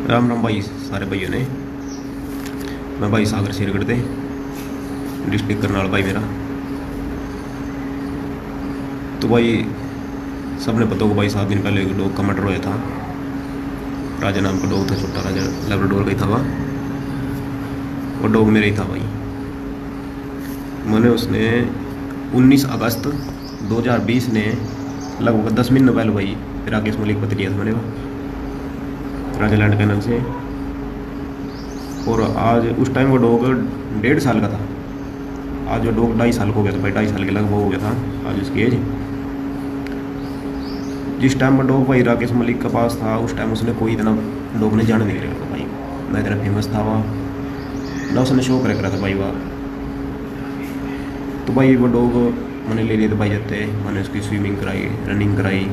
राम राम भाई सारे भाइयों ने। मैं भाई सागर शेरगढ़ से, डिस्ट्रिक्ट करनाल भाई मेरा। तो भाई सबने पता होगा भाई 7 दिन पहले एक डॉग का मर्डर हुआ था। राजा नाम का डॉग था, छोटा राजा, लेब्राडोर का ही था वो डॉग मेरा ही था भाई। मैंने उसने 19 अगस्त 2020 ने लगभग 10 महीने पहले भाई राकेश मलिक पति लिया था मैंने राजा लैंड कैनल से। और आज उस टाइम वो डॉग 1.5 साल का था। आज वो डॉग 2.5 साल का हो गया था भाई, 2.5 साल के लगभग हो गया था आज उसकी एज। जिस टाइम वो डॉग भाई राकेश मलिक के पास था उस टाइम उसने कोई इतना डॉग ने जान नहीं रहा था भाई, ना इतना फेमस था वह, ना उसने शो कर रहा था भाई वह। तो भाई वो डॉग मैंने ले लिए थे भाई जाते, मैंने उसकी स्विमिंग कराई, रनिंग कराई,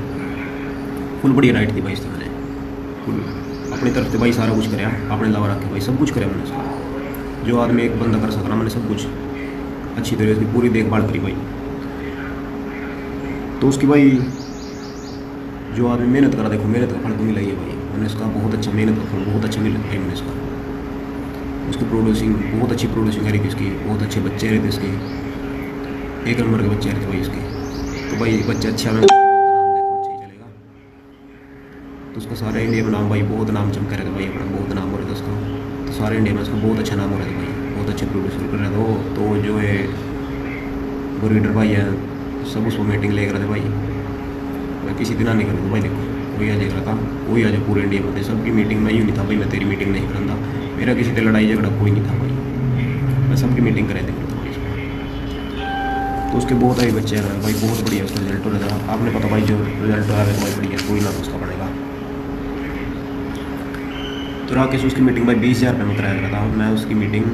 फुल बड़ी राइड थी भाई इसकी। मैंने फुल अपनी तरफ से भाई सारा कुछ कराया, अपने अलावा रखे भाई सब कुछ कराया मैंने उसका, जो आदमी एक बंदा कर सकता मैंने सब कुछ अच्छी तरह से पूरी देखभाल करी भाई। तो उसकी भाई जो आदमी मेहनत करा, देखो मेहनत का फल तो मिला ही है भाई। मैंने उसका बहुत अच्छा मेहनत का फल बहुत अच्छा मिला भाई मैंने उसका। उसकी प्रोड्यूसिंग बहुत अच्छी प्रोड्यूसिंग करी थी उसकी, बहुत अच्छे बच्चे रहते उसके, 1 नंबर के बच्चे रहते भाई उसके। तो भाई बच्चे अच्छा में तो उसका सारे इंडिया में नाम भाई बहुत नाम चमका रहे थे भाई, अपना बहुत नाम हो रहा था उसका। तो सारे इंडिया में उसका बहुत अच्छा नाम हो रहा था भाई, बहुत अच्छे प्रोड्यूसर कर रहा था वो। तो जो है ब्रीडर भाई है सब उसको मीटिंग ले रहे थे भाई। मैं किसी दिन नहीं करूँगा भाई, देखो कोई आ जाएगा था, कोई आ जाए पूरे इंडिया में सबकी मीटिंग में ही नहीं था भाई। मैं तेरी मीटिंग नहीं करता, मेरा किसी से लड़ाई झगड़ा कोई नहीं था भाई, मैं सबकी मीटिंग करे थे। तो उसके बहुत सारे बच्चे हैं भाई, बहुत बढ़िया उसका रिजल्ट हो रहा था। आपने पता भाई जो रिजल्ट आया तो भाई बढ़िया, कोई ना उसका बनेगा। तो राकेश उसकी मीटिंग भाई 20,000 रुपये में कराया था। मैं उसकी मीटिंग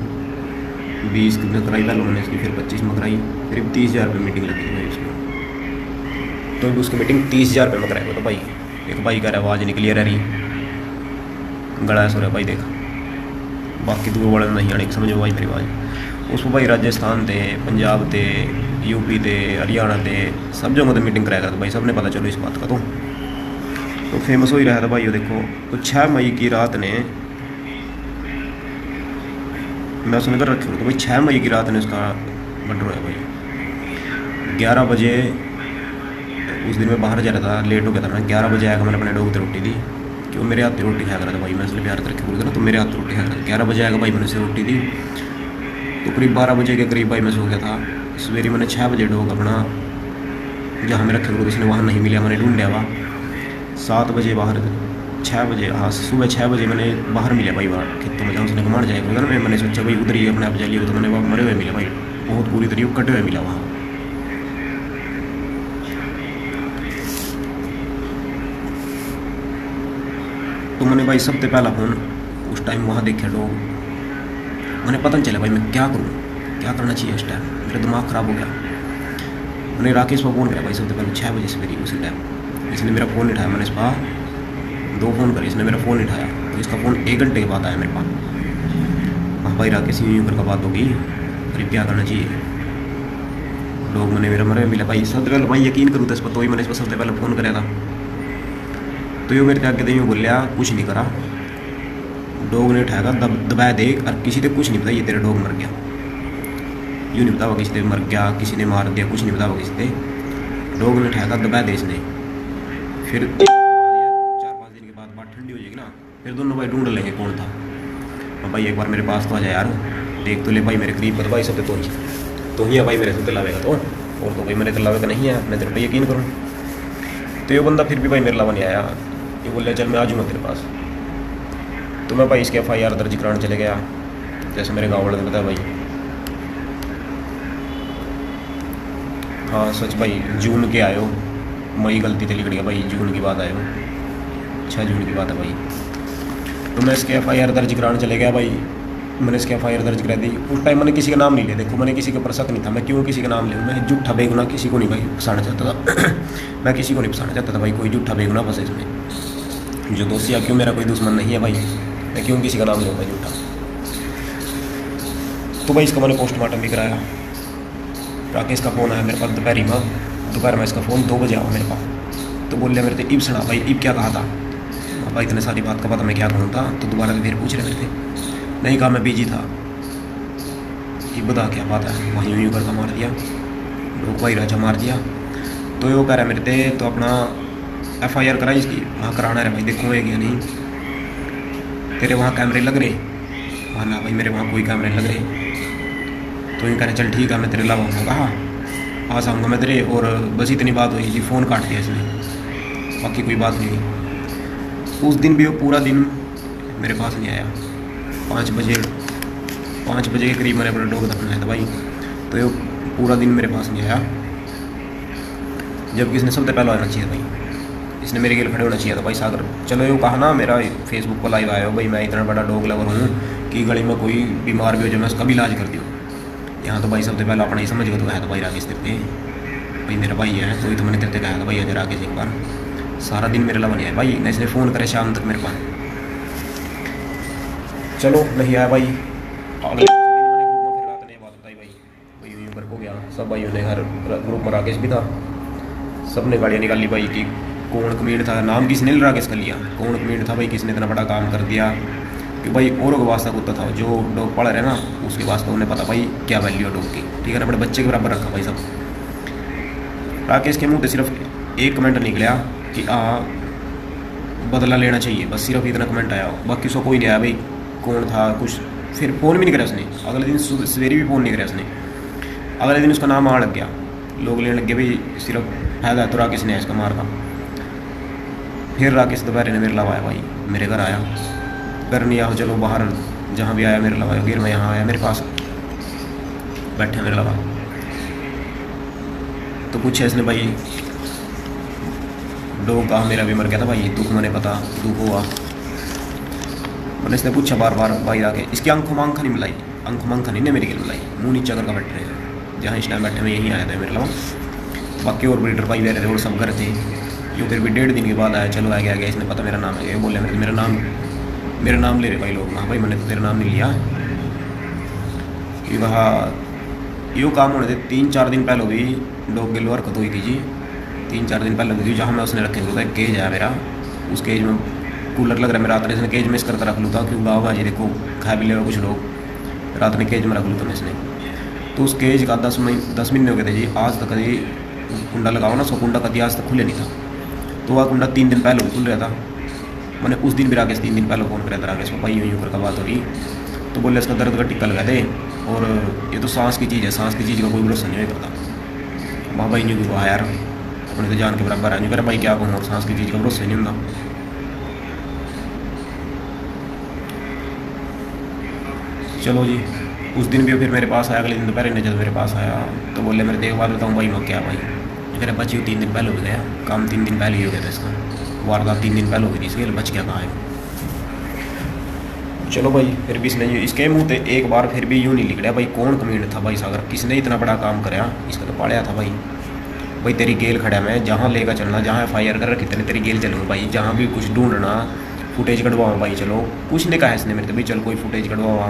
20 में कराई पहले मैंने इसकी, फिर 25 में कराई, फिर 30,000 रुपये मीटिंग लगी भाई उसकी। तो उसकी मीटिंग 30,000 रुपये में कराया था भाई। एक भाई कह रहा आवाज़ निकली रह रही गड़ा सो रहा भाई, देखा बाकी दूर वाले नहीं आने समझो भाई मेरी आवाज़। उसको भाई राजस्थान थे, पंजाब थे, यूपी थे, हरियाणा थे, सब जगह तो मीटिंग कराया था भाई, सबने पता चलो इस बात का। तो फेमस हो ही रहा था भाई। ये देखो तो 6 मई की रात ने मैं उसने कर रखी तो भाई 6 मई की रात ने उसका मर्डर हुआ भाई। 11 बजे उस दिन मैं बाहर जा रहा था, लेट हो गया था मैं। 11 बजे आया मैंने अपने डॉग से रोटी दी कि वो मेरे हाथ रोटी खाया करा था भाई, मैं इसलिए प्यार से रखे बोलता ना, तो मेरे हाथ रोटी खाया करा। 11 बजे आएगा भाई, मैंने उसे रोटी दी। तो करीब 12 बजे के करीब भाई मैं सो गया था। सवेरे मैंने 6 बजे डॉग अपना जहाँ मैं रखे उसने वहाँ नहीं मिला, मैंने ढूंढा हुआ 7 बजे बाहर, 6 बजे, हाँ सुबह 6 बजे मैंने बाहर मिला भाई बाहर खेतों में, जहाँ उसने घुमाड़ जाएगा ना। मैंने सोचा भाई उधर ही अपने आप चलिए, तो मैंने वहाँ मरे हुए मिला भाई, बहुत पूरी तरीके कटे हुए मिला वहाँ। तो मैंने भाई सबसे पहला फ़ोन उस टाइम वहाँ देखा डॉग, मैंने पता नहीं चला भाई मैं क्या करूँ, क्या करना चाहिए। उस टाइम मेरा दिमाग ख़राब हो गया। मैंने राकेश को फ़ोन किया भाई सबसे पहले 6 बजे सवेरे उसी टाइम। इसने मेरा फ़ोन नहीं उठाया, मैंने इस पर 2 फ़ोन करे, इसने मेरा फ़ोन नहीं उठाया। तो इसका फ़ोन 1 घंटे के बाद आया मेरे पास। हाँ भाई राकेश यूँ करके बात होगी, अरे क्या करना चाहिए। लोग मैंने मेरा मरे मिला भाई, सबसे पहले भाई यकीन करूँ तो इस पर, तो ही मैंने इस पर सबसे पहले फ़ोन कराया था। तो ये मेरे आगे यूँ बोलिया कुछ नहीं करा, डॉग ने उठाया दबाया दे, और किसी ने कुछ नहीं पता ये तेरा डॉग मर गया। यूँ नहीं बतावा किसी ने मर गया, किसी ने मार दिया, कुछ नहीं बतावा किसी ने। डॉग ने उठाया दबाया दे इसने। फिर 4-5 दिन के बाद बात ठंडी हो जाएगी ना, फिर दोनों भाई ढूंढ लेंगे कौन था। और भाई एक बार मेरे पास तो आ जाए यार, देख तो ले भाई मेरे करीब पर भाई सब तो ही है भाई मेरे से लावेगा तो, और तो भाई मेरे से लावेगा नहीं है, मैं तेरे पर यकीन करूँ। तो ये बंदा फिर भी भाई मेरे लावा नहीं आया, ये बोल चल मैं आ जाऊँगा तेरे पास। तो मैं भाई इसके FIR दर्ज कराने चले गया, जैसे मेरे गाँव वाले ने बताया भाई। हाँ सच भाई, जून के आयो, मई गलती से लिख गया भाई, जून की बात आयो, 6 जून की बात है भाई। तो मैं इसके FIR दर्ज कराने चले गया भाई। मैंने इसके FIR दर्ज करा दी। उस टाइम मैंने किसी का नाम नहीं लिया, देखो मैंने किसी के ऊपर शक नहीं था, मैं क्यों किसी का नाम लूँ, मैं झूठा बेगुना किसी को नहीं भाई फंसाना चाहता था। मैं किसी को नहीं फंसाना चाहता था भाई, कोई झूठा बेगुना फंसे इसमें। जो दोषी है क्यों, मेरा कोई दुश्मन नहीं है भाई, मैं क्यों किसी का नाम लूँ भाई झूठा। तो भाई इसका मैंने पोस्टमार्टम भी कराया। राकेश का फ़ोन आया मेरे पास दोपहर में इसका फ़ोन 2 बजे आया मेरे पास। तो बोल लिया मेरे तो इब सुना भाई, इब क्या कहा था। भाई इतने सारी बात का पता मैं क्या कहूँ था, तो दोबारा फिर पूछ रहे थे। नहीं कहा मैं बिजी था। ये बता क्या बात है, वहीं यूँ करके मार दिया, लोग भाई राजा मार दिया। तो यो कह रहा मेरे थे तो अपना FIR कराई इसकी, वहाँ कराना है भाई, देखो है या नहीं, तेरे वहाँ कैमरे लग रहे? हाँ ना भाई मेरे वहाँ कोई कैमरे लग रहे। तो यूँ कह रहे चल ठीक है मैं तेरे लाऊँ, कहा आ जाऊँगा मैं तेरे। और बस इतनी बात हुई जी, फ़ोन काट दिया इसने, बाकी कोई बात नहीं हुई। उस दिन भी वो पूरा दिन मेरे पास नहीं आया। 5 बजे के करीब मैंने अपना डॉग दफनाया था भाई, तो ये पूरा दिन मेरे पास नहीं आया। जबकि इसने सबसे पहले आना चाहिए भाई, इसने मेरे गिल खड़े होना चाहिए था भाई सागर। चलो ये कहा ना, मेरा फेसबुक पर लाइव आया हो भाई, मैं इतना बड़ा डॉग लवर हूँ कि गली में कोई बीमार भी हो जाए मैं उसका भी इलाज कर दूँ। यहाँ तो भाई सबसे पहले अपना ही समझ गया तो है तो भाई राकेश तेरे भाई मेरा भाई है, तो ही तो मैंने तेरे कहा था भाई अजय राकेश एक बार। सारा दिन मेरे लवन है भाई, न इसने फ़ोन करे शाम तक मेरे पास। चलो नहीं आया भाई। अगले रात ने बात बताई भाई यूँ कर को गया सब भाइयों ने, हर ग्रुप में राकेश भी था, सब ने गाड़ियाँ निकाली भाई कि कौन कमीड था, नाम किसने राकेश का लिया, कौन कमीड था भाई, किसने इतना बड़ा काम कर दिया। कि भाई औरों का वास्ता कुत्ता था, जो डॉग पढ़ रहे ना उसके वास्ते उन्हें पता भाई क्या वैल्यू है डॉग की, ठीक है ना, बड़े बच्चे के बराबर रखा भाई सब। राकेश के मुंह से सिर्फ एक कमेंट निकला कि बदला लेना चाहिए, बस सिर्फ इतना कमेंट आया, बाकी उसको कोई नहीं आया भाई कौन था कुछ। फिर फ़ोन भी नहीं कराया उसने, अगले दिन सवेरे भी फ़ोन नहीं कराया उसने। अगले दिन उसका नाम आने लग गया, लोग लेने लग गए भाई सिर्फ फायदा है तो राकेश ने इसका मार का। फिर राकेश दोपहर ने मेरे लवाया भाई, मेरे घर आया, घर नहीं आओ चलो बाहर जहाँ भी आया मेरे लवाया, फिर मैं यहाँ आया मेरे पास बैठे मेरे लवा। तो पूछा इसने भाई डॉग कहा, मेरा भी मर गया था भाई, दुख मैंने पता दुख हुआ। मैंने इसने पूछा बार बार भाई आके, इसकी आंखों में आंखा नहीं मिलाई, आंखों में आंखा नहीं मेरी गिल मिलाई, मुँह नीचे करके बैठ रहे, जहाँ इस टाइम बैठे मैं यहीं आया था मेरे लवा। बाकी और ब्रीडर भाई रहे थे और सब घर थे। यूँ फिर भी 1.5 दिन के बाद आया, चलो आ गया इसने पता मेरा नाम है, ये बोले मेरा नाम ले रहे भाई लोग। हाँ भाई मैंने तो तेरा नाम नहीं लिया कि वहाँ यो काम होने थे। 3-4 दिन पहले हुई डॉग गिल हरकत हुई थी जी, 3-4 दिन पहले हुई थी, जहाँ मैं उसने रखे हुआ था केज है मेरा, उस केज में कूलर लग रहा है मेरा, रात ने इसने केज में इस करके रख लूँ था क्यों गाँव भाजी देखो खा भी ले कुछ लोग, रात में केज में रख लूँ था इसने। तो उस केज का 10 महीने हो गए थे जी, आज तक कभी कुंडा लगाओ ना, 100 कुंडा कभी आज तक खुले नहीं था। तो वह कुंडा 3 दिन पहले खुल रहा था। मैंने उस दिन भी राकेश 3 दिन पहले फ़ोन कराया था राकेश को भाई यूँ करके बात हो रही, तो बोले इसका दर्द का टिक्का लगा दे, और ये तो सांस की चीज़ है, सांस की चीज़ का कोई भरोसा नहीं पता। वहाँ भाई न्यू हुआ यार अपने तो जान के बराबर है, नहीं कर भाई क्या कहूँ, और सांस की चीज़ का भरोसा नहीं होता। चलो जी उस दिन भी फिर मेरे पास आया, अगले दिन दोपहर ने जब मेरे पास आया तो बोले मेरे देख बात बताऊँ भाई मैं क्या भाई, मेरे बच्ची 3 दिन पहले हो गया, काम 3 दिन पहले ही हो गया था इसका, वारदात 3 दिन पहले हो गई थी इसके, बच क्या कहाँ है। चलो भाई फिर भी इसने इसके मुँह से एक बार फिर भी यूँ नहीं निकला भाई कौन कमीन था भाई सागर, किसने इतना बड़ा काम कराया, इसका तो पाड़िया था भाई। भाई तेरी गेल खड़ा मैं, जहाँ लेकर चलना, जहाँ FIR कर रखी तेरी गेल चलूँगा भाई, जहाँ भी कुछ ढूंढना फुटेज कटवाऊँ भाई, चलो कुछ नहीं कहा इसने मेरे तो भाई चल कोई फुटेज कटवावा,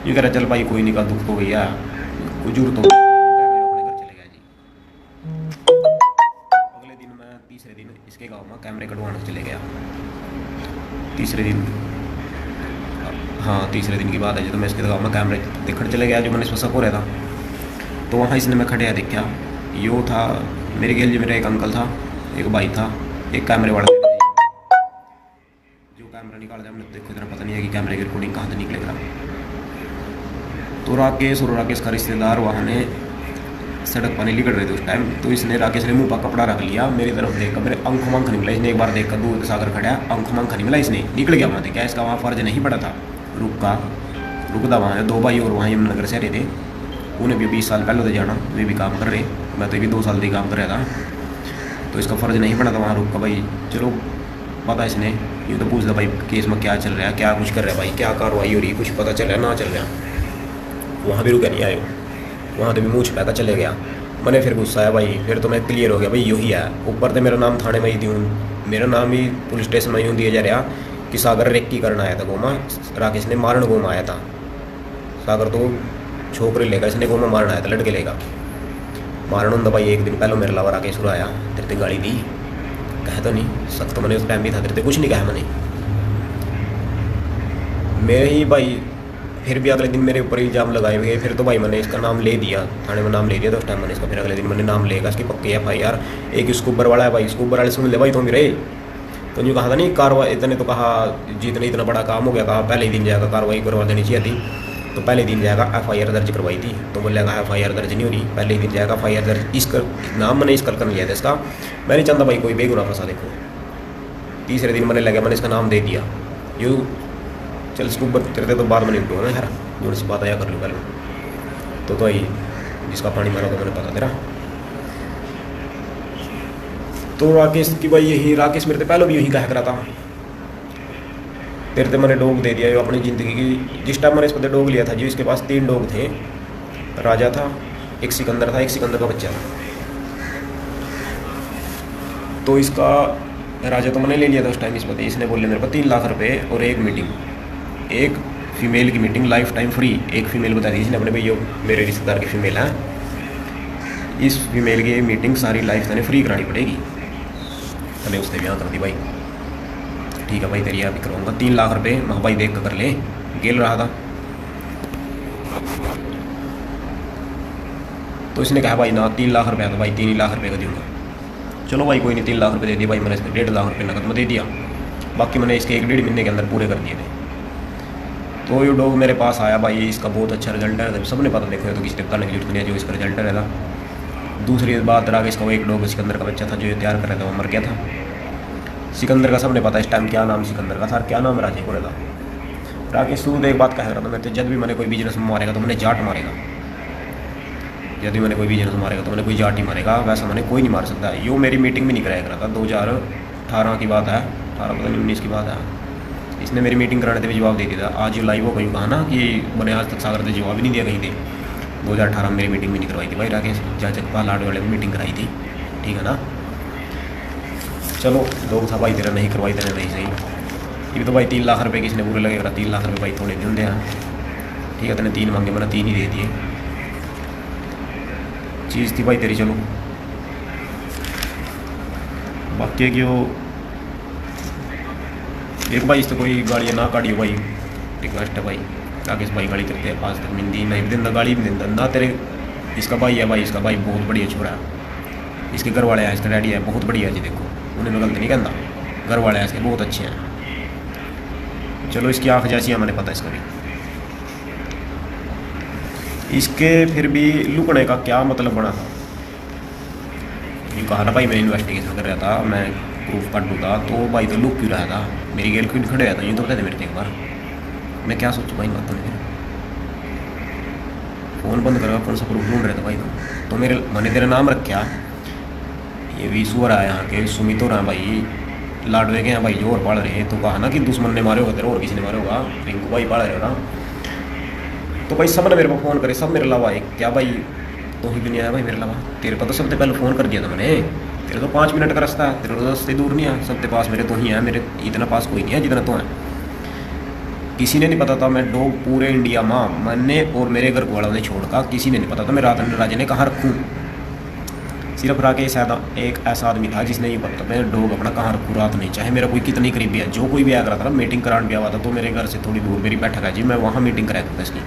ये कह रहा चल भाई कोई नहीं का दुख हो गया कोई जरूरत हो अपने घर चले गया जी। अगले दिन मैं तीसरे दिन इसके गाँव में कैमरे कटवाने चले गया, तीसरे दिन, हाँ तीसरे दिन की बात है जी। तो मैं इसके गाँव में कैमरे देखने चले गया, जो मैंने इसमें शक हो रहा था। तो वहाँ इसने मैं खड़े देखा, यो था मेरे गेल जी, मेरा एक अंकल था, एक भाई था, एक कैमरे वाला जो कैमरा निकाल दिया, हमने देखो इतना पता नहीं है कि कैमरे की रिकॉर्डिंग कहाँ से निकलेगा। तो राकेश और राकेश का रिश्तेदार वहाँ ने सड़क पर निकल रहे थे उस टाइम, तो इसने राकेश ने मुँह पर कपड़ा रख लिया, मेरी तरफ देखकर मेरे आंखों में आंख नहीं मिला, इसने एक बार देखकर दूर सागर खड़ा, आंखों में आंख नहीं मिला, इसने निकल गया वहाँ से। क्या इसका वहाँ फर्ज नहीं पड़ा था रुकता वहाँ 2 भाई और वहाँ यमुनानगर से रहे थे, उन्हें भी 20 साल पहले तो जाना, वे भी काम कर रहे, मैं तो भी 2 साल से काम कर रहा था, तो इसका फ़र्ज़ नहीं पड़ा था वहाँ रुक का भाई। चलो पता इसने यूँ तो पूछता भाई केस में क्या चल रहा है, क्या कुछ कर रहा है भाई, क्या कार्रवाई हो रही है, कुछ पता चल रहा है ना चल रहा है। वहाँ भी रुके नहीं आए, वहाँ तो भी मुँह छुपा कर चले गया। मैंने फिर गुस्सा आया भाई, फिर तो मैं क्लियर हो गया भाई यही है। ऊपर से मेरा नाम थाने में ही दूँ, मेरा नाम ही पुलिस स्टेशन में यूँ दिया जा रहा कि सागर रेक्की करना आया था गोमा, राकेश ने मारन गोमा आया था, सागर तो छोकरे लेकर इसने गोमा मारना आया था, लड़के लेगा मारन होंगे भाई। एक दिन पहले मेरे अलावा राकेश आया, तेरे ते गाड़ी दी, कहे तो नहीं सख्त मैंने उस टाइम भी था, तेरे ते कुछ नहीं कहा मैंने, मेरे ही भाई फिर भी अगले दिन मेरे ऊपर इल्ज़ाम लगाए हुए। फिर तो भाई मैंने इसका नाम ले दिया, थाने में नाम ले दिया। तो उस टाइम मैंने इसका फिर अगले दिन मैंने नाम लेगा इसकी पक्की FIR। एक स्कूबर वाला है भाई, स्कूबर वाले सुन ले भाई तो मेरे तो यूँ कहा था नहीं कार्रवाई, इतने तो कहा जितने इतना बड़ा काम हो गया, कहा पहले ही दिन जाएगा कार्रवाई करवा देनी चाहिए थी। तो पहले दिन जाएगा FIR दर्ज करवाई थी। तो बोले कहा FIR दर्ज नहीं हो रही, पहले ही दिन जाएगा FIR दर्ज। इसका नाम मैंने इसका कर लिया था इसका। मैं नहीं चाहता भाई कोई बेगुनाह फंसा। देखो तीसरे दिन मैंने लगा, मैंने इसका नाम दे दिया। यूँ चल स्कूबर तेरे तो बाद में निपटूंगा ना यार, जो सी बात आया कर लूँ पहले। तो भाई जिसका पानी मारा तो मैंने पता तेरा। तो राकेश की भाई यही, राकेश मेरे से पहले भी यही कहा करा था, तेरे से मैंने डॉग दे दिया। अपनी ज़िंदगी की जिस टाइम मैंने इस पर डॉग लिया था जी, इसके पास 3 डॉग थे। राजा था, एक सिकंदर था, एक सिकंदर का बच्चा था। तो इसका राजा तो मैंने ले लिया था उस टाइम इस पर। इसने बोले मेरे को 3 लाख रुपए और एक मीटिंग, एक फीमेल की मीटिंग लाइफ टाइम फ्री। एक फीमेल बता दी इसने अपने भाई, मेरे रिश्तेदार की फीमेल है, इस फीमेल की मीटिंग सारी लाइफ टाइम फ्री करानी पड़ेगी। चले उसने ब्याह कर दी भाई। ठीक है भाई तेरी यहाँ भी करवाऊँगा 3 लाख रुपए। मैं भाई देख कर ले, गेल रहा था। तो इसने कहा भाई ना 3 लाख रुपये, तो भाई 3 लाख रुपये का दूँगा। चलो भाई कोई नहीं, 3 लाख रुपये दे दिए भाई मैंने इसको। 1.5 लाख रुपये नकद में दे दिया, बाकी मैंने इसके 1-1.5 महीने के अंदर पूरे कर दिए थे। तो ये डॉग मेरे पास आया भाई, इसका बहुत अच्छा रिजल्ट है, सबने पता। देखो तो किसी बताने की जरूरत नहीं है जो इसका रिजल्ट रहेगा। दूसरी बात रहा कि इसका वो एक डॉग सिकंदर का बच्चा था जो ये तैयार कर रहा था, वो मर गया था। सिकंदर का सबने पता इस टाइम क्या नाम सिकंदर का था, क्या नाम राजे को था। राकेश तू एक बात कह रहा था मैं तो, जब भी मैंने कोई बिजनेस मारेगा तो मैंने जाट मारेगा। जब भी मैंने कोई बिजनेस मारेगा तो मैंने कोई जाट ही मारेगा, वैसा मैंने कोई नहीं मार सकता। यो मेरी मीटिंग भी नहीं कराया करा था। 2018 की बात है, 18 पता नहीं 19 की बात है। इसने मेरी मीटिंग कराने से भी जवाब दे दिया था। आज जो लाइव हो गई कहा ना कि मैंने आज तक सागर से जवाब ही नहीं दिया कहीं थे। 2018 में मेरी मीटिंग भी नहीं करवाई थी भाई राकेश, जहाँ चकपाल लाड वाले में मीटिंग कराई थी। ठीक है ना। चलो लोग था भाई तेरा नहीं करवाई तेने नहीं सही। ये तो भाई 3 लाख रुपये किसने पूरे लगेगा। 3 लाख रुपये भाई थोड़े दिन दे हैं। ठीक है तेने 3 मांगे, मैंने 3 ही दे दिए। चीज़ थी भाई तेरी। चलो बाकी की वो एक भाई इससे कोई गाड़ी ना काटियो भाई, रिक्वेस्ट है भाई। राकेश भाई गाड़ी करते हैं, आज तक मिलती नहीं दिन गाड़ी भी दिन ना तेरे। इसका भाई है भाई, इसका भाई बहुत बढ़िया छोरा है। इसके घर वाले हैं, इसका डैडी है बहुत बढ़िया जी। देखो उन्हें मैं गलत नहीं कहता, घर वाले हैं इसके बहुत अच्छे हैं। चलो इसकी आँख जैसी है मैंने पता इसका भी। इसके फिर भी लुकने का क्या मतलब बना था। ये कहा ना भाई मैं इन्वेस्टिगेशन कर रहा था, मैं प्रूफ काट दूँगा, तो भाई तो लुक क्यों रहा था। मेरी गर्लफ्रेंड खड़े रहता, ये तो कहते मेरे से एक बार। मैं क्या सोचूँ भाई बातों में। फ़ोन बंद करा, कौन सा प्रूफ ढूंढ रहे थे भाई तो मेरे मैंने तेरा नाम रखा। ये भी सुअर आया यहाँ के सुमित हो रहा भाई, लाडवे के हैं भाई जो और पाल रहे। तो कहा ना कि दुश्मन ने मारे होगा तेरे और किसी ने मारे होगा, रिंकू भाई पाल रहे हो ना। तो भाई सब ने मेरे को फ़ोन करे, सब मेरे अलावा एक क्या भाई तो ही भी नहीं आया भाई मेरे अलावा। तेरे पर तो सबसे पहले फ़ोन कर दिया था मैंने। तेरे तो 5 मिनट का रास्ता है, तेरे तो 10 से दूर नहीं है। सबके पास मेरे तो ही है, मेरे इतना पास कोई नहीं है जितना तो है। किसी ने नहीं पता था मैं डॉग पूरे इंडिया में मैंने और मेरे घर वालों ने छोड़कर किसी ने नहीं पता था मैं राजा ने कहाँ रखूँ। सिर्फ राकेश एक ऐसा आदमी था जिसने ये पता था मैं डॉग अपना कहाँ रखूँ रात नहीं, चाहे मेरा कोई कितनी करीबी है। जो कोई भी आया करा था मीटिंग कराने भी आवा था तो मेरे घर से थोड़ी दूर मेरी बैठक है जी, मैं वहाँ मीटिंग कराया करता इसकी।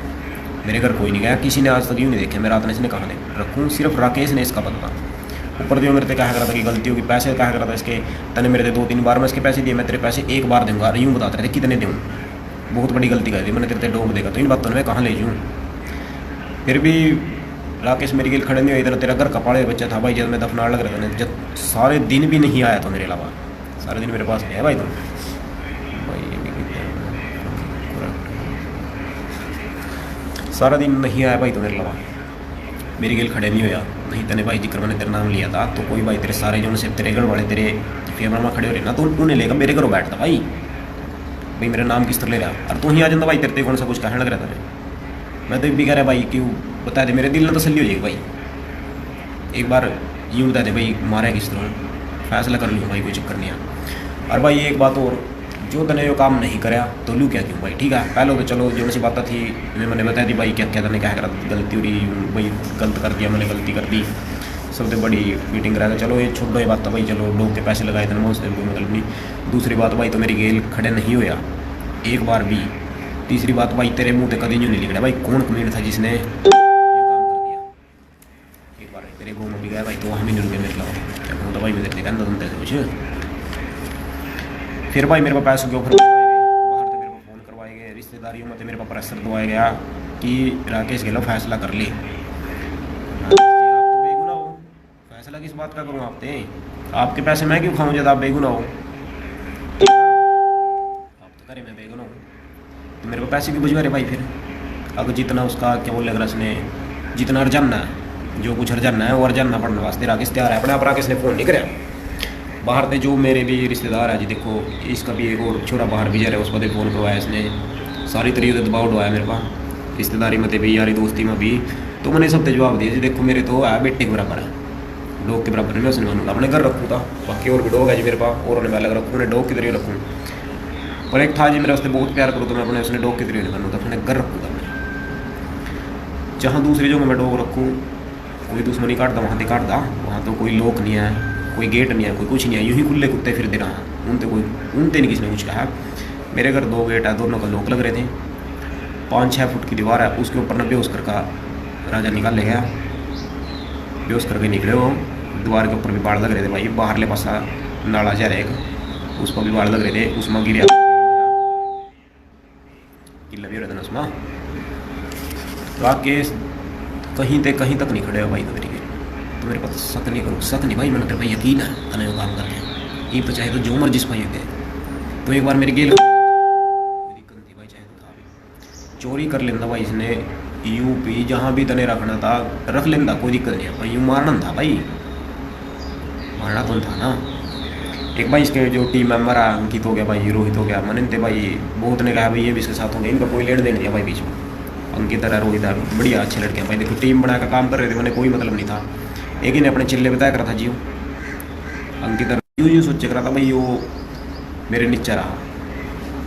मेरे घर कोई नहीं गया, किसी ने आज तक यूँ नहीं देखे मैं रात ने इसने कहाँ रखूँ। सिर्फ राकेश ने इसका पता था। ऊपर जो मेरे से कहा करा था कि गलती होगी, पैसे कहा करा था इसके तने मेरे से 2-3 बार मैं इसके पैसे दिए, मैं तेरे पैसे एक बार दूँगा। यूँ बताते रहे थे कितने दूँ, बहुत बड़ी गलती कर दी मैंने तेरे डॉग देगा। तो इन बातों में कहाँ ले जाऊँ। फिर भी राकेश मेरी गिल खड़े नहीं हुई। इधर तेरा घर कपाड़े बच्चा था भाई, जब मैं दफनार लग रहा था जब सारे दिन भी नहीं आया था मेरे अलावा, सारे दिन मेरे पास नहीं है भाई। तुम भाई सारा दिन नहीं आया भाई तो मेरे अलावा, मेरी गिल खड़े नहीं होया। नहीं तेने भाई जिक्र मैंने तेरा नाम लिया था तो कोई भाई तेरे सारे जो से तेरे घर वाले तेरे फेवर में खड़े हो रहे ना, तो उन्हें लेकर मेरे घरों बैठता भाई मेरा नाम किस तरह ले रहा। और तू ही आ जाता भाई, तेरे कौन सा कुछ कहने लग रहा था मैं तो भी कह रहा भाई क्यों बता दे, मेरे दिल में तसल्ली हो जाएगी भाई। एक बार यूँ बता दे भाई मारा किस तरह, फैसला कर लूँ भाई, कोई चक्कर नहीं है। और भाई एक बात और, जो तने जो काम नहीं कराया तो लू क्या क्यों भाई। ठीक है पहले तो चलो जो सी बात थी मैंने बता दी भाई क्या क्या तने क्या करा, गलती हो रही भाई, गलत कर दिया मैंने, गलती कर दी। सबसे बड़ी मीटिंग करा था, चलो ये छोड़ो ये बात था भाई, चलो डॉग के पैसे लगाए थे मैं उससे कोई मतलब नहीं। दूसरी बात भाई तो मेरी गेल खड़े नहीं होया एक बार भी, तीसरी बात भाई, तेरे मुंह पे कभी यूँ नहीं निकला भाई कौन कमीन था जिसने ये काम कर दिया। एक बार तेरे गाँव में भी गया भाई तो हम ही नहीं रुके मेरे खिलाफ, क्या कहूँ तो भाई मैं तेरे कहना तुम तेरे कुछ। फिर भाई मेरे पास पैसों के ऑफर बाहर से मेरे को फ़ोन करवाए गए, रिश्तेदारियों में तो मेरे पास प्रेशर दवाया गया कि राकेश गहलोत फैसला कर ले। आप तो बेगुनाह हो, फैसला किस बात का करूँ आपसे? आपके पैसे मैं क्यों खाऊँ जब आप बेगुनाह हो? आप तो करे मैं बेगुनाह हूँ तो मेरे को पैसे क्यों भिजवा रहे भाई? फिर अगर जितना उसका क्या बोल रहा उसने, जितना अर्जन है, जो कुछ अर्जन है वो अर्जन ना पड़ने वास्ते राकेश तैयार है। अपने आप राकेश ने फ़ोन नहीं कराया बाहर से, जो मेरे भी रिश्तेदार है जी, देखो इसका भी एक और छोरा बाहर भी जा रहा है, उस पर फ़ोन करवाया इसने, सारी तरीके से दबाव उड़वाया मेरे पास, रिश्तेदारी में भी यारी दोस्ती में भी। तो मैंने सब जवाब दिया जी, देखो मेरे तो है बेटे के बराबर है, डॉग के बराबर में उसने मानूंगा, अपने घर रखूँ था, बाकी और भी डॉग है जी मेरे पास, और उन्हें मैं अलग रखूँ, उन्हें डॉग की तरह रखूँ। और एक था जी मेरे वास्ते बहुत प्यार करूँ तो मैं अपने उसने डॉग की तरह नहीं बनूँ, तो अपने घर रखूँ था मैं। जहाँ दूसरी जगह मैं डॉग रखूँ कोई दुश्मनी काटता वहाँ से काटता, वहाँ तो कोई लोक नहीं है, कोई गेट नहीं है, कोई कुछ नहीं है, यूँ ही खुले कुत्ते फिर दे रहा। उनते नहीं किसी ने कुछ कहा। मेरे घर 2 गेट है, दोनों का लोक लग रहे थे, 5-6 फुट की दीवार है, उसके ऊपर 90 उसकर का राजा निकाल ले गया, बेहोश करके निकले वो। दीवार के ऊपर भी बाढ़ लग रहे थे भाई, बाहर ले पासा नाला जा रहा एक, उस पर भी बाढ़ लग रहे थे, उसमें गिर किला भी रहता ना उसमें। राकेश कहीं तक नहीं खड़े हो भाई, तो मेरे पास शक नहीं करो, शक नहीं भाई, मैंने तेरे भाई यकीन है तने वो काम करके ये तो चाहे तो जो मर्जी पाई होते। तो एक बार मेरी गेल दिक्कत थी भाई, चाहे तो था चोरी कर लेना भाई इसने, यूपी जहाँ भी तने रखना था रख लेना, कोई दिक्कत नहीं है भाई, यूँ मारना था भाई, मारना तो था ना। एक भाई इसके जो टीम मेंबर है, अंकित हो गया भाई, रोहित हो गया, मनन थे भाई, बहुत ने कहा भाई ये भी इसके साथ होंगे, इनका कोई लेन देन नहीं है भाई बीच में। अंकित है, रोहित है, बढ़िया अच्छे लड़के हैं भाई, देखो टीम बना कर काम कर रहे थे, मैंने कोई मतलब नहीं था, एक ही ने अपने चिल्ले बताया करा था जियो। अंकित यूँ सोच करा था भाई वो मेरे नीचे रहा,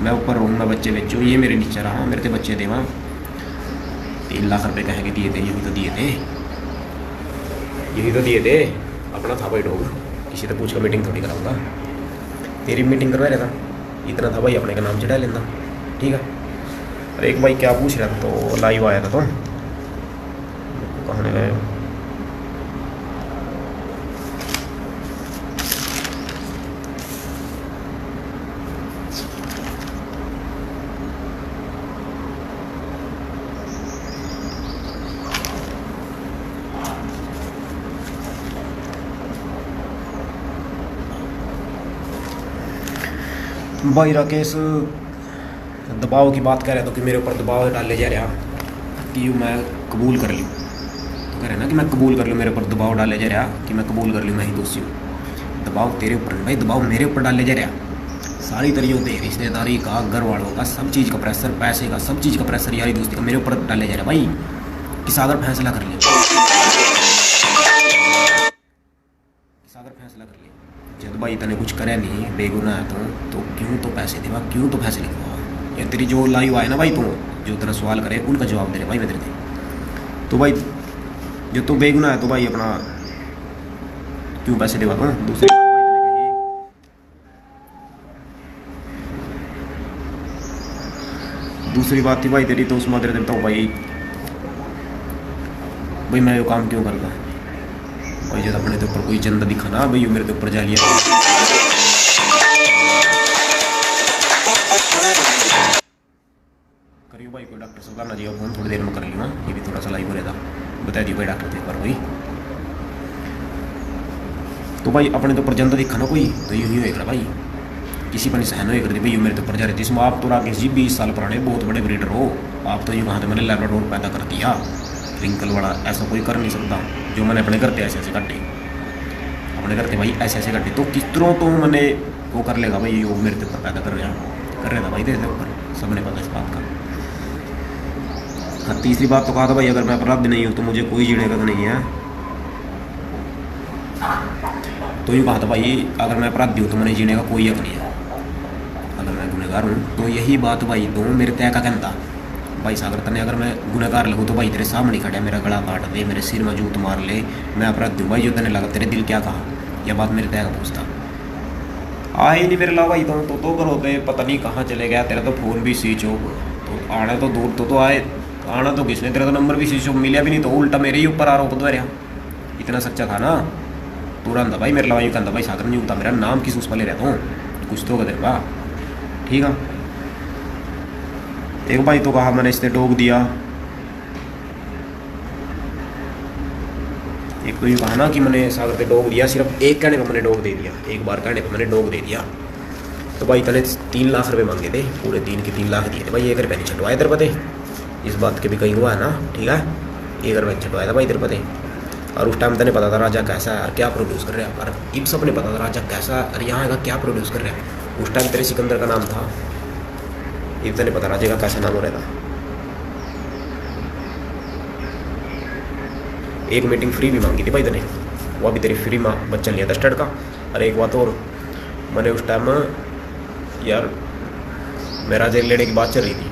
मैं ऊपर रहूँ, मैं बच्चे बेचूँ, ये मेरे नीचे रहा, मेरे थे बच्चे थे वहाँ। 3 लाख रुपए कहेंगे दिए थे, यही तो दिए थे, अपना था भाई डॉग, किसी से पूछ कर मीटिंग थोड़ी कराऊंगा, तेरी मीटिंग करवा रहा था, इतना था भाई अपने का नाम चढ़ा लेना, ठीक है। और एक भाई क्या पूछ रहा था, तो लाइव आया था तो कहने गए भाई राकेश दबाव की बात कर रहा था कि मेरे ऊपर दबाव डाले जा रहा कि यूँ मैं कबूल कर लूँ, तो कह रहे ना कि मैं कबूल कर लूँ, मेरे ऊपर दबाव डाले जा रहा कि मैं कबूल कर लूँ, मैं ही दोषी हूँ। दबाव तेरे ऊपर भाई, दबाव मेरे ऊपर डाले जा रहा, सारी तरीकों से रिश्तेदारी का, घर वालों का, सब चीज़ का प्रेशर, पैसे का, सब चीज़ का प्रेशर, यारी दोस्ती का मेरे ऊपर डाले जा रहा भाई, कि सागर फैसला कर ले, सागर फैसला कर ले, जब भाई तने कुछ करे नहीं, बेगुनाह है तो क्यों तो पैसे देवा, क्यों तो पैसे लिखवा, या तेरी जो लाइव आए ना भाई, तो जो तेरा सवाल करे उनका जवाब दे रहे भाई मैं तेरे। तो भाई जो तो बेगुनाह है तो भाई अपना क्यों पैसे देवा दूँ? दूसरी बात थी भाई तेरी, तो उसमें तेरे देता हूँ भाई मैं ये काम क्यों करता भाई, जब अपने ऊपर कोई चंदा दिखा ना भाई, मेरे ऊपर जा लिया करियो भाई, कोई डॉक्टर से करना चाहिए फोन, थोड़ी देर में कर लियो, ये भी थोड़ा सा लाइव हो रहा था, बता दियो भाई डॉक्टर थे पर भाई। तो भाई अपने तो ऊपर जनता दिखा ना कोई, तो यूँ ही होएगा भाई, किसी पर सहन हो कर दी भाई मेरे तो ऊपर जा रही थी, इसमें आप तो राकेश जी 20 साल पुराने बहुत बड़े ब्रीडर हो, आप तो यूँ कहाँ मैंने लैब्राडोर पैदा कर दिया रिंकल वाला, ऐसा कोई कर नहीं सकता जो मैंने अपने घर पे ऐसे काटे, अपने घर पे भाई ऐसे काटे, तो किस तरह तो मैंने वो कर लेगा भाई, वो मेरे ऊपर पैदा कर रहा था भाई तेरे ऊपर, सबने पता इस बात का। हाँ तीसरी बात तो कहा था भाई, अगर मैं अपराध नहीं हूँ तो मुझे कोई जीने का नहीं है, तो यूँ कहा था भाई अगर मैं अपराधी हूँ तो मैंने जीने का कोई हक नहीं है, अगर मैं गुनहगार हूँ तो यही बात भाई तो मेरे तय का कहता भाई, सागर तने अगर मैं गुनहगार लगूँ तो भाई तेरे सामने खड़ा, मेरा गला काट दे, मेरे सिर में जूत मार ले, मैं अपराधी हूँ भाई, जो तने लगा तेरे दिल क्या कहा, यह बात मेरे तय का पूछता आए नहीं मेरे ला भाई, तो करो गए पता नहीं कहाँ चले गया, तेरा तो फ़ोन भी स्विच ऑफ, तो आना तो दूर तो आए, आना तो किसने, तेरा तो नंबर भी किसी को मिला भी नहीं, तो उल्टा मेरे ही ऊपर आरोप दोहराया। इतना सच्चा था ना तू रहा भाई मेरे लवाई कहता भाई सागर नहीं होता, मेरा नाम किस उस पर ले रहता हूँ, कुछ तो कदर बा ठीक है। एक भाई तो कहा मैंने इसने डोग दिया, एक तो ये कहा ना कि मैंने सागर पे डोग दिया, सिर्फ एक कहने पर मैंने डोग दे दिया, एक बार कहने पर मैंने डोग दे दिया। तो भाई तने 3 लाख रुपए मांगे थे, पूरे 3 के 3 लाख दिए थे भाई, 1 रुपये नहीं छटवाए तेरे पते, इस बात के भी कहीं हुआ है ना, ठीक है 1 रुपये छटवाया था भाई तेरे पते। और उस टाइम तने पता था राजा कैसा है और क्या प्रोड्यूस कर रहा है, और इन सब ने पता था राजा कैसा है और यहाँ का क्या प्रोड्यूस कर रहा है। उस टाइम तेरे सिकंदर का नाम था, ये तने पता राजा का कैसा नाम हो रहा था। एक मीटिंग फ्री भी मांगी थी भाई तने, वो अभी तेरी फ्री में बच्चा लिया था स्टड का। और एक बात और, मैंने उस टाइम यार मेरा राजा लेने की बात चल रही थी,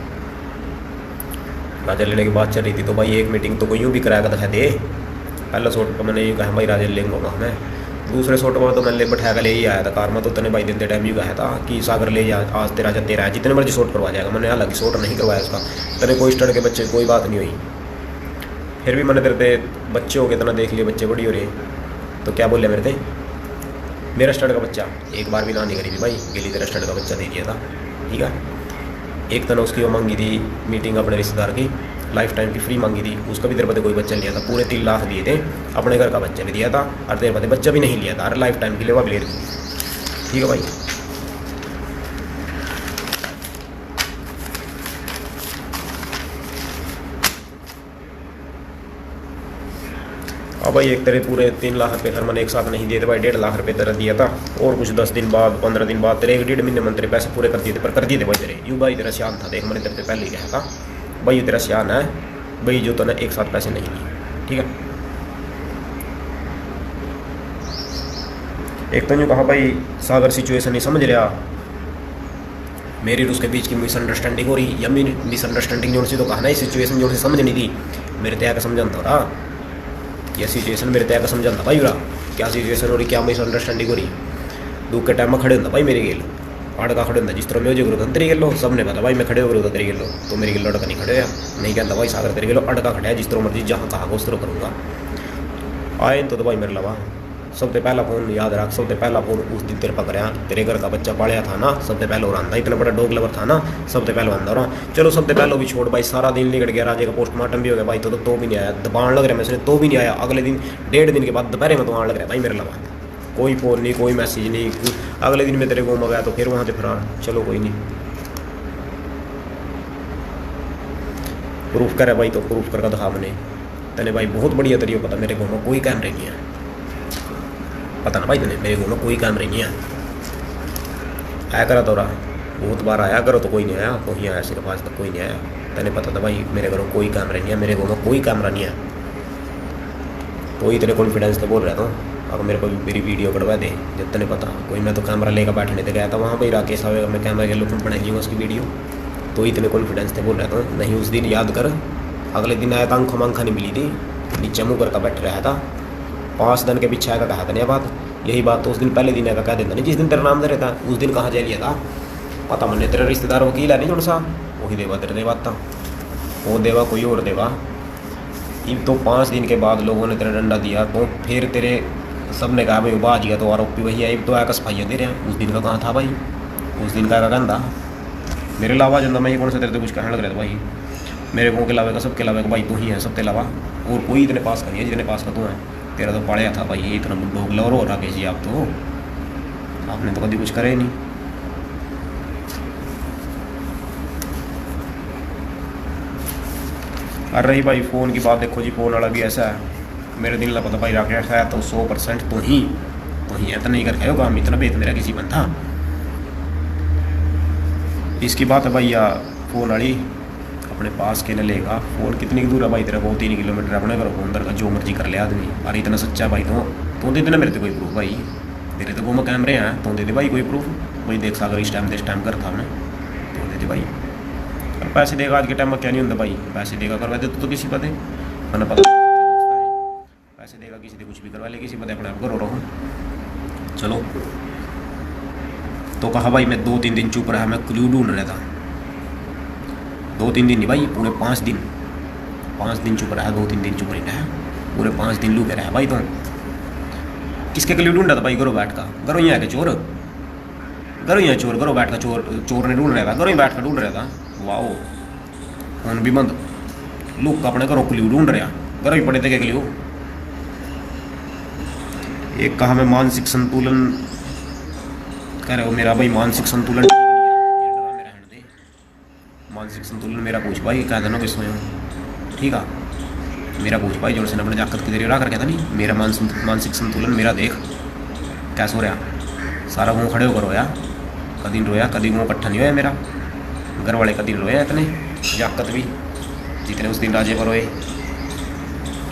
राजा लेने की बात चल रही थी, तो भाई एक मीटिंग तो कोई यूँ भी कराया था दे। पहला शॉट पर मैंने ये कहा भाई राजा लेंगे मैं, दूसरे शॉट में तो मैंने बैठा कर ले ही आया था कार में, तो तने भाई देते टाइम ये कहा था कि सागर ले जा, आज तेरा राजा तेरा है, जितने मर्जी शॉट करवा जाएगा। मैंने हालांकि शॉट नहीं करवाया उसका, तने कोई स्टड के बच्चे कोई बात नहीं हुई, फिर भी मैंने तेरे बच्चे हो गए तना देख लिए, बच्चे बड़ी हो रही, तो क्या बोले मेरे थे, मेरा स्टड का बच्चा एक बार भी ना नहीं करी थी भाई, गेली तेरा स्टड का बच्चा दे दिया था, ठीक है। एक तना उसकी वो मांगी थी मीटिंग अपने रिश्तेदार की, लाइफ टाइम की फ्री मांगी थी, उसका भी तेरे पते कोई बच्चा लिया था, पूरे 3 लाख दिए थे, अपने घर का बच्चा भी दिया था, और तेरे पते बच्चा भी नहीं लिया था, और लाइफ टाइम की लेवा भी ले रही थी, ठीक है भाई। अब भाई एक तेरे पूरे 3 लाख रुपये फिर मैंने एक साथ नहीं दिए थे भाई, 1.5 लाख रुपये तेरा दिया था, और कुछ 10 दिन बाद 15 दिन बाद तेरे 1-1.5 महीने में तेरे पैसे पूरे कर दिए थे, पर कर दिए थे भाई तेरे। यूँ भाई तेरा सियान था, देख मैंने तेरे पहले ही कहा था भाई ये तेरा सियान है भाई, जो तूने एक साथ पैसे नहीं लिए, ठीक है। एक तो यूँ कहा भाई सागर सिचुएशन नहीं समझ रहा, मेरी और उसके बीच की मिसअंडरस्टैंडिंग हो रही, या मेरी मिसअंडरस्टैंडिंग जो सी तो कहा ना, सिचुएशन जो सी समझ नहीं थी, मेरे तय का समझाना हो रहा, यह सिचुएशन मेरे तय का समझाना भाई रहा, क्या सिचुएशन हो रही, क्या मिसअंडरस्टैंडिंग हो रही। दुख के टाइम में खड़े होता भाई मेरी गेल, अड़का खड़े होता, जिस तरह म्यूजिक करो तेरी गेलो, सब ने पता भाई मैं खड़े हो गया तेरी गेलो, तो मेरी गेलो अड़का नहीं खड़े हो, नहीं कहता भाई सागर तेरी गेलो अड़का खड़ा है, जिस तरह मर्जी जहाँ कहा उस तरह करूँगा। आए तो भाई मेरे लवा सबसे पहला फ़ोन याद रख, सबसे पहला फ़ोन उस दिन तेरे पकड़िया, तेरे घर का बच्चा पालिया था ना, सबसे पहले और आंदा, इतना बड़ा डॉग लवर था ना, सबसे पहले आंदा रहा। चलो सबसे पहले भी छोड़ भाई, सारा दिन निकल गया, राजे का पोस्टमार्टम भी हो गया भाई, तो भी नहीं आया, दबान लग रहा है मैं तो भी नहीं आया, अगले दिन 1.5 दिन के बाद दोपहर में तो आने लग रहा है भाई मेरे लवा, कोई फ़ोन नहीं कोई मैसेज नहीं, अगले दिन में तेरे को मंगाया तो फिर वहाँ से फरार। चलो कोई नहीं, प्रूफ करे भाई, तो प्रूफ करके दिखा मैंने तने भाई, बहुत बढ़िया तरीका पता, मेरे गाँव में कोई कैमरे नहीं है, पता ना भाई तने मेरे गाँव में कोई कैमरे नहीं है। आया करा तो रहा, बहुत बार आया करो तो कोई नहीं आया, कोई आया सिर्फ आज तक कोई नहीं आया, तने पता था भाई मेरे घरों कोई कैमरे नहीं है, मेरे गाँव में कोई कैमरा नहीं है, तो इतने कॉन्फिडेंस से बोल रहा था। अगर मेरे को मेरी वीडियो कटवा दे जब तने पता कोई, मैं तो कैमरा लेकर बैठने से गया था वहाँ पर, राकेश आवेगा मैं कैमरा के लोग बनाएंगे उसकी वीडियो, तो इतने कॉन्फिडेंस से बोल रहा था। नहीं उस दिन याद कर, अगले दिन आया था, आंखों मांखा नहीं मिली थी, नीचे मुँह करके बैठ रहा था, 5 दिन के पीछे आएगा कहा था नहीं बात, यही बात तो उस दिन पहले दिन आएगा कह देता नहीं, जिस दिन तेरा नाम दे रहा था उस दिन कहाँ जा लिया था, पता मैंने तेरा रिश्तेदार वकील है नहीं जोड़ सा, वही देवा तेरे दे बात था, वो देवा कोई और देवा। इन तो 5 दिन के बाद लोगों ने तेरा डंडा दिया, तो फिर तेरे सब ने कहा भाई बाज गया, तो आरोपी वही है, तो आया सफाइयाँ दे रहे हैं, उस दिन का कहाँ था भाई, उस दिन का कहता मेरे अलावा जो मैं कौन सा तेरे तो कुछ कहने लग रहा था भाई, मेरे गाँव के अलावा का सबके अलावा भाई तू ही है, सबके अलावा और कोई इतने पास का नहीं है जितने पास का तू है, तेरा तो पढ़ाया था भाई, इतना डोग लवर हो राकेश जी, आप तो आपने तो कभी कुछ करे नहीं। और रही भाई फ़ोन की बात, देखो जी फ़ोन वाला भी ऐसा है, मेरे दिल ना पता भाई राकेश है तो 100% तो ही है, तो नहीं करके होगा हम इतना बेच मेरा किसी बंदा, इसकी बात है भाई। या फ़ोन वाली अपने पास के न लेगा, फ़ोन कितनी दूर है भाई तेरा, 2-3 किलोमीटर अपने घर को अंदर का जो मर्जी कर ले आदमी, और इतना सच्चा भाई तो दे देना मेरे तो कोई प्रूफ भाई, तेरे तो वो कैमरे हैं तो दे दे भाई कोई प्रूफ भाई, देख सागर इस टाइम कर था मैं, तो दे दे भाई। और पैसे देगा आज के टाइम में क्या नहीं होता भाई, पैसे देगा करवा दे तो किसी पते मैंने पता, पैसे देगा किसी से कुछ भी करवा ले, किसी पते अपने आप करो रहो। चलो तो कहा भाई मैं 2-3 दिन चुप रहा, मैं क्लू ढूंढ रहा था, 2-3 दिन नहीं भाई, पूरे 5 दिन, 5 दिन चुप रहा, 2-3 दिन चुप नहीं रहा, पूरे 5 दिन लू के रहा भाई। तो किसके लिए ढूंढा था भाई? घरों बैठ का, घरों ही आके चोर, घरों ही चोर, घरों बैठ का चोर ने ढूंढ रहा था, घरों ही बैठ कर ढूंढ रहा था। वाओ, फोन भी बंद, लोग अपने घरों को ढूंढ रहा, घरों ही पड़े थे के लिए। एक कहा मैं मानसिक संतुलन कह रहे हो मेरा भाई, मानसिक संतुलन ठीक नहीं है, ये डरा मेरा हैंड दे, मानसिक संतुलन मेरा पूछ भाई, कह देना किस में ठीक है, मेरा पूछ भाई जोर से अपने जाकत के जरिए रहा कर कहता नहीं, मेरा मानसिक संतुलन मेरा देख कैसे हो रहा। सारा मुँह खड़े होकर रोया, कदी रोया, कदी मुँह इकट्ठा नहीं होया मेरा, घर वाले कदी रोया इतने, जाकत भी जितने उस दिन राजे पर रोए।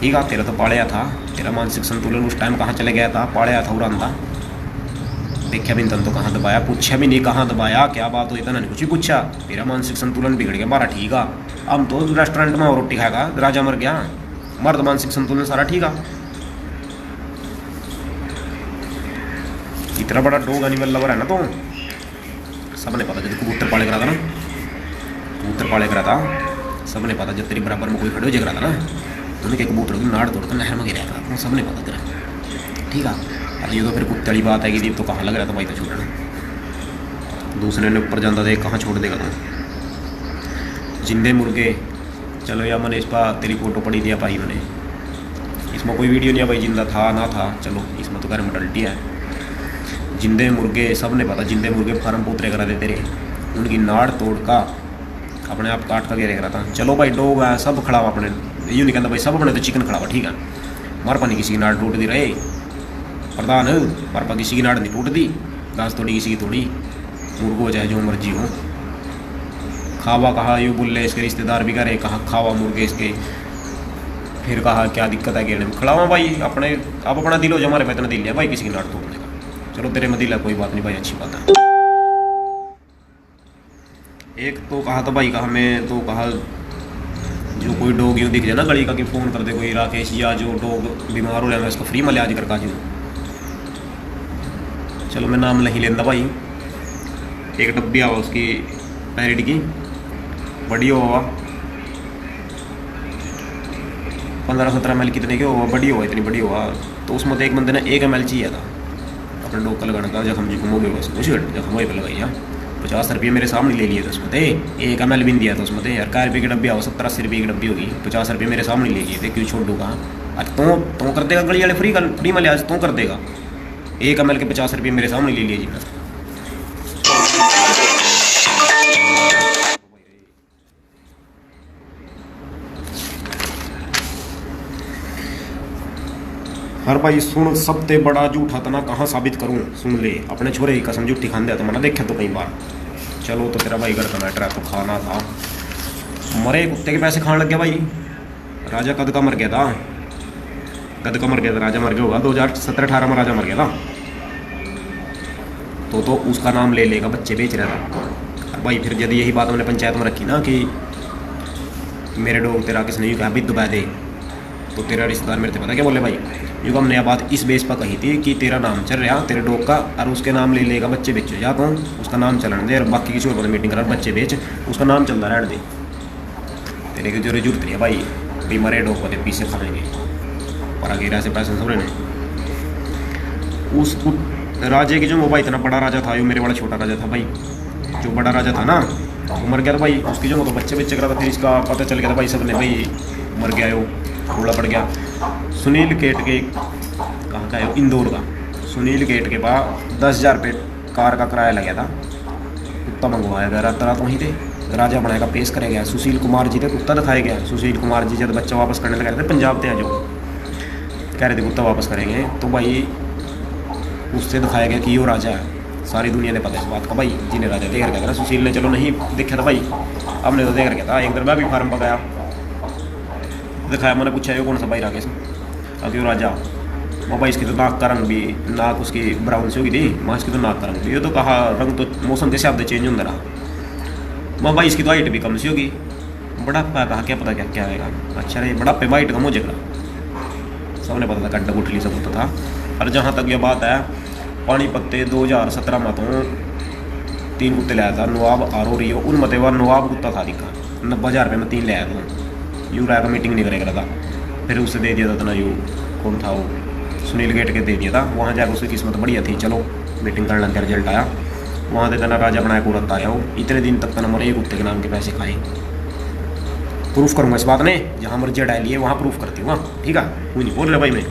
ठीक है, तेरा तो पाड़िया था, तेरा मानसिक संतुलन उस टाइम कहाँ चले गया था, पाड़िया था उड़ान था, देखा भी तन तो कहाँ दबाया, पूछा भी नहीं कहाँ दबाया, क्या बात हो, इतना नहीं कुछ ही पूछा, तेरा मानसिक संतुलन बिगड़ गया बारा। ठीक है, हम तो रेस्टोरेंट में रोटी खाएगा, राजा मर गया, मर्द मानसिक संतुलन सारा ठीक है। इतना बड़ा डोग एनिमल लवर है ना, तो सबने पता जब कबूतर पाले करा था ना, कबूतर पाले करा था, सबने पता जब तेरी बराबर में कोई खड़े हो जगह था ना, तो उन्हें कबूतर की नाड़ तोड़कर नहर में गिरा था, सबने पता तेरा। ठीक है, अब ये तो फिर कुत्ते वाली बात है कि दीप तो कहाँ लग रहा था भाई, तो छोड़ना, दूसरे ने ऊपर जाता था, कहाँ छोड़ देगा तो। जिंदे मुर्गे, चलो या मैंने इस पर तेरी फोटो पड़ी दिया भाई मैंने, इसमें कोई वीडियो नहीं है भाई, जिंदा था ना था, चलो इसमें तो खैर मोडलिटी है। जिंदे मुर्गे सबने पता, जिंदे मुर्गे फार्म पोतरे करा दे तेरे, उनकी नाड़ तोड़ का अपने आप काट का घेरे करा था। चलो भाई डोग है, सब खड़ा हुआ अपने, यूँ नहीं कहता भाई सब अपने तो चिकन खड़ा हुआ, ठीक है, मार पानी किसी की नाड़ टूट दी रहे प्रधान, मार पा किसी की नाड़ नहीं टूट दी, घास थोड़ी किसी की थोड़ी, मुर्गो चाहे जो मर्जी हो, खावा कहा यूँ बोले, इसके रिश्तेदार भी करे कहा खावा मुर्गे इसके, फिर कहा क्या दिक्कत है गेड़े में खड़ा हुआ भाई, अपने आप अपना दिल हो जाए, हमारे में इतना दिल है भाई किसी की नाड़ तोड़ने का, चलो तेरे में दिल है कोई बात नहीं भाई, अच्छी बात है। एक तो कहा था भाई, कहा मैं तो कहा जो कोई डॉग यूँ दिख जाए ना गली का, कि फ़ोन कर दे कोई राकेश, या जो डॉग बीमार हो रहा है मैं इसको फ्री में इलाज करका दूँ। चलो मैं नाम नहीं लेता भाई, एक डब्बी आवा उसकी पैरिड की, बड़ी हुआ 15-17 ml कितने के हुआ, बड़ी हुआ इतनी बड़ी हुआ, तो उसमें तो एक बंदे ने 1 ml चाहिए था अपने डॉग का लगाने का, जख्म जिखम हो गया बस कुछ जख्म वही पर लगाई, 50 रुपये मेरे सामने ले लिए थे उसमें थे, 1 ml भी दिया था उसमें थे यार, 1 रुपये की डब्बी आओ 70-80 रुपये की डब्बी होगी, 50 रुपये मेरे सामने ले लिए थे, क्यों छोड़ दूँगा। आज तो कर देगा गली वाले फ्री में आज तो कर देगा, 1 ml के 50 रुपये मेरे सामने ले लिए जी। हर भाई सुन, सबसे बड़ा झूठा तना कहाँ साबित करूँ, सुन ले, अपने छोरे की कसम झूठी खान दिया तो मैंने देखा तो कई बार। चलो तो तेरा भाई घर का मैटर है तो खाना था, मरे कुत्ते के पैसे खाने लग गया भाई। राजा कद का मर गया था, कद का मर गया था, राजा मर गया होगा 2017-18 में राजा मर गया था, तो उसका नाम ले लेगा, बच्चे बेच रहा था भाई। फिर यदि यही बात हमने पंचायत में रखी ना कि मेरे डॉग तेरा किसने यूँ कहा भी दुबा दे, तो तेरा रिश्तेदार मेरे से पता क्या बोले भाई, यूँ हमने यह बात इस बेस पर कही थी कि तेरा नाम चल रहा तेरे डॉग का, और उसके नाम ले लेगा बच्चे बेच जा, तो उसका नाम चलन दे, और बाकी किसी और मीटिंग करा बच्चे बेच, उसका नाम चलता रहने दे, तेरे की जो जरूरत नहीं है भाई, भी मरे डॉग को पीछे खाएंगे पर आगे ऐसे पैसे सब ने। उस राजे की जो मोबाइल इतना बड़ा राजा था, यो मेरे वाला छोटा राजा था भाई, जो बड़ा राजा था ना वो मर गया था भाई, उसकी जो तो बच्चे बच्चे करा था, फिर इसका पता चल गया था भाई, सब ने भाई मर गया यो, थोड़ा पड़ गया। सुनील गेट के कहाँ का है, इंदौर का, सुनील गेट के पास 10,000 रुपये कार का किराया लगा था, कुत्ता मंगवाया गया, रात रात वहीं थे, राजा बनाएगा पेश करे गया, सुशील कुमार जी थे, कुत्ता दिखाया गया। सुशील कुमार जी जब बच्चा वापस करने लगे थे, पंजाब थे जो कह रहे थे कुत्ता वापस करेंगे, तो भाई उससे दिखाया गया कि यो राजा है, सारी दुनिया ने पता इस बात का भाई, जिन्हें राजा देख रखा था। सुशील ने चलो नहीं देखा था भाई, हमने तो देख रखा था। एक दिन मैं भी फार्म पर गया, दिखाया, मैंने पूछा ये कौन सा भाई राकेश, क्यों राजा, मैं भाई इसकी तो नाक का रंग भी, नाक उसकी ब्राउन से होगी थी, मैं इसकी तो नाक का रंग भी, ये तो कहा रंग तो मौसम के हिसाब से चेंज होता रहा, मैं भाई इसकी तो हाइट भी कम सी होगी, बुढ़ापा कहा क्या पता क्या क्या आएगा, अच्छा रे बुढ़ापे में हाइट कम हो जाएगा, सबने पता था, गड्ढा गुठली सब होता था। और जहाँ तक ये बात है, पानीपत 2017 में तो 3 कुत्ते लाया था, नवाब आरो रियो उन मतवा नवाब कुत्ता था दिखा 90,000 रुपये में 3 ले आया था। यूँ रहा मीटिंग नहीं करेगा था, फिर उसे दे दिया था तना यू कौन था वो सुनील गेट के दे दिया था। वहाँ जाकर उसकी किस्मत बढ़िया थी, चलो मीटिंग करने का रिजल्ट आया। वहाँ से तना राजा बनाया कुरत आया वो, इतने दिन तक तना मरे कुत्ते के नाम के पैसे खाए। प्रूफ करूँगा इस बात ने, जहाँ मर्जी डाली है वहाँ प्रूफ करती हूँ। हाँ ठीक है, कोई नहीं बोल रहे भाई मैं।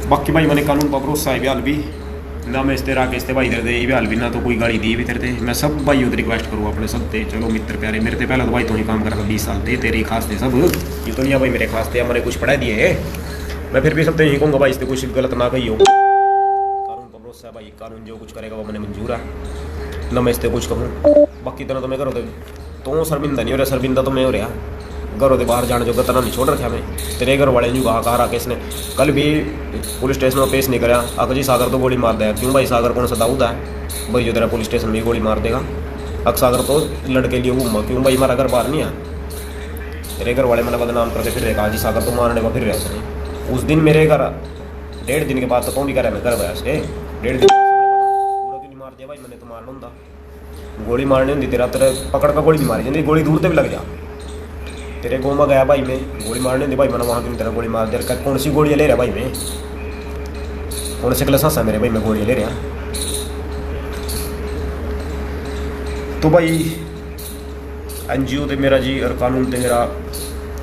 बाकी भाई मैंने कानून पर भरोसा है बिहाल भी ना, मैं इस्ते राकेश थे भाई दे बिहाल भी ना तो कोई गाड़ी दी भी तेरे थे। मैं सब भाई उधर रिक्वेस्ट करूँ अपने सब थे, चलो मित्र प्यारे मेरे थे पहले तो भाई तो ही काम करा था 20 साल थे, तेरे खास थे सब, ये तो नहीं भाई मेरे खास थे, मैंने कुछ पढ़ा दिए। मैं फिर भी सब यही कहूँगा भाई, इससे कुछ गलत ना कही हो। कानून पर भरोसा है भाई, कानून जो कुछ करेगा वो मैंने मंजूर है ना, मैं इससे कुछ कहूँ। बाकी तरह तो मैं करो तो शर्मिंदा नहीं हो रहा, शर्मिंदा तो मैं हो रहा घरों के बाहर जाने जो गतना नहीं छोड़ रखा मैं। तेरे घर वाले नहीं कहा राकेश ने कल भी पुलिस स्टेशन में पेश नहीं कराया, अगर जी सागर तो गोली मार देगा। क्यों भाई, सागर कौन सा दाऊद है भाई जो तेरा पुलिस स्टेशन में गोली मार देगा? अगर सागर तो लड़के लिए घूमा, क्यों भाई हमारा घर बाहर नहीं है? तेरे घर वाले मैंने बदनाम करके फिर रहा जी सागर तो मारने का फिर रहा उसने। उस दिन मेरे घर 1.5 दिन के बाद तो कौन भी कह रहा मैं घर गया उसके 1.5 दिन पूरा क्यों नहीं मार दिया भाई? मैंने तो मारना होता, गोली मारनी होती तेरा तेरे पकड़ का गोली नहीं मारी जाती, गोली दूर से भी लग जा। तेरे गोमा गया भाई मैं, गोली मारने होती भाई मैंने वहाँ क्यों तेरा गोली मार दिया? कौन सी गोलियाँ ले रहा भाई मैं? कौन से क्लास है मेरे भाई मैं गोलियाँ ले रहा? तो भाई NGO तो मेरा जी और कानून तो मेरा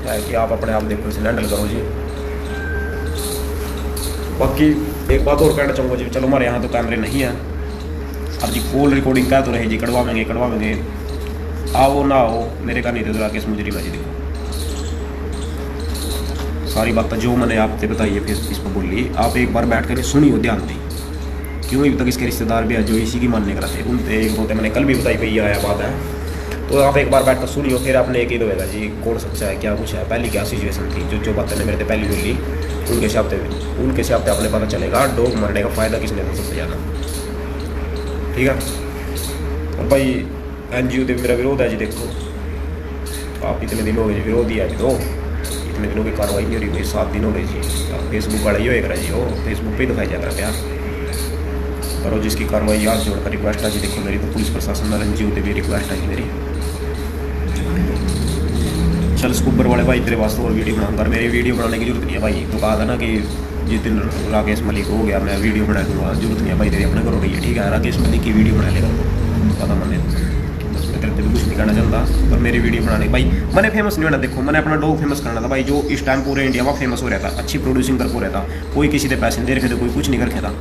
है कि आप अपने आप देखो इसे हैंडल करो जी। बाकी एक बात और कहना चाहूँगा जी, चलो हमारे यहाँ तो कैमरे नहीं है, अब जी कॉल रिकॉर्डिंग क्या तो रहे जी, कड़वाएंगे आओ ना आओ मेरे का नहीं दे राकेश मुझे जी। देखो सारी बातें जो मैंने आपसे बताई है फिर इस पर बोली, आप एक बार बैठ कर सुनियो ध्यान दें। क्यों अभी तक इसके रिश्तेदार भी है जो इसी की मानने का थे, उनसे एक दो मैंने कल भी बताई पई आया बात है, तो आप एक बार बैठ कर सुनियो, फिर आपने एक ही होगा जी कौन सच्चा है क्या कुछ है, पहली क्या सिचुएशन थी, जो बातें ने मेरे से पहली बोली उनके हिसाब से आपने पता चलेगा डॉग मरने का फ़ायदा किसने था सबसे ज़्यादा। ठीक है, और भाई NGO से मेरा विरोध है जी। देखो आप इतने दिन हो गए विरोध ही है अभी तो, इतने दिनों की कार्रवाई नहीं हो रही, 7 दिन हो गए जी। फेसबुक वाला ही होएगा जी, वो फेसबुक पे ही दिखाई जाता है प्यार करो जिसकी कार्रवाई याद जोड़कर रिक्वेस्ट है जी। देखो मेरी तो पुलिस प्रशासन और NGO से भी रिक्वेस्ट है जी मेरी। चल स्कूबर वाले भाई तेरे वास्ते और वीडियो बनाऊंगा, मेरी वीडियो बनाने की जरूरत नहीं है भाई, तो कहा था ना कि जिस दिन राकेश मलिक हो गया मैं वीडियो बना दूँगा, जरूरत नहीं है भाई तेरी अपने करो रही है। ठीक है, राकेश मलिक की वीडियो बना लेगा पता मैंने, बस मैं तेरे भी कुछ नहीं करना चाहता, पर मेरी वीडियो बनाने भाई मैंने फेमस नहीं होना। देखो मैंने अपना डॉग फेमस करना था भाई, जो इस टाइम पूरे इंडिया में फेमस हो रहा था, अच्छी प्रोड्यूसिंग कर हो रहा था, कोई किसी के पैसे नहीं दे रखे थे, कोई कुछ नहीं करके था।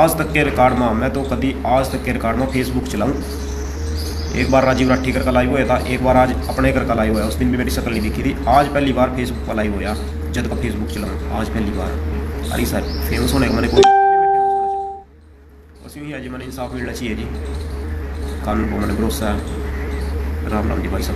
आज तक के रिकॉर्ड में मैं तो कभी आज तक के रिकॉर्ड में फेसबुक चलाऊँ, एक बार राजीव राठीकर का लाइव हुआ था, एक बार आज अपने घर का लाइव हुआ, उस दिन भी मेरी शक्ल नहीं दिखी थी। आज पहली बार फेसबुक का लाइव हुआ जब का फेसबुक चलाऊँ, आज पहली बार। अरे सर फेमस होने का मैंने कोई बस यूँ ही है जी, मैंने इंसाफ मिलना चाहिए जी, कानून को मैंने भरोसा है। राम राम जी भाई सब।